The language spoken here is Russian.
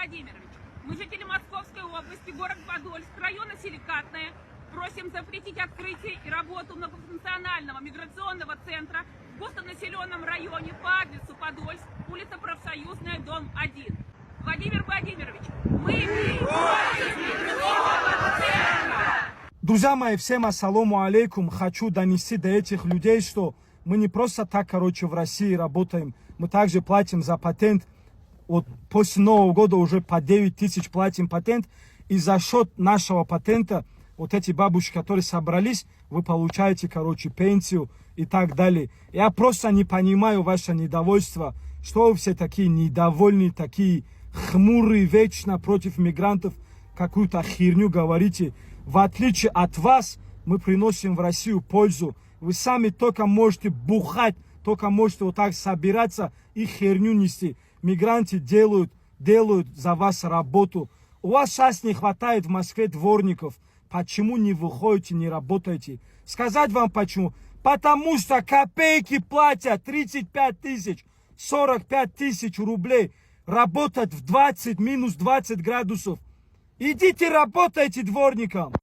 Владимирович, мы жители Московской области, город Подольск, района Силикатное, просим запретить открытие и работу многофункционального миграционного центра в густонаселенном районе по адресу Подольск, улица Профсоюзная, дом 1. Владимир Владимирович, мы против миграционного центра! Друзья мои, всем ассаламу алейкум. Хочу донести до этих людей, что мы не просто так, в России работаем. Мы также платим за патент. Вот после Нового года уже по 9 тысяч платим патент. И за счет нашего патента, вот эти бабушки, которые собрались, вы получаете, пенсию и так далее. Я просто не понимаю ваше недовольство, что вы все такие недовольные, такие хмурые, вечно против мигрантов, какую-то херню говорите. В отличие от вас, мы приносим в Россию пользу. Вы сами только можете бухать, только можете вот так собираться и херню нести. Мигранты делают за вас работу. У вас сейчас не хватает в Москве дворников. Почему не выходите, не работаете? Сказать вам почему? Потому что копейки платят 35 тысяч, 45 тысяч рублей. Работать в 20, минус 20 градусов. Идите работайте дворником.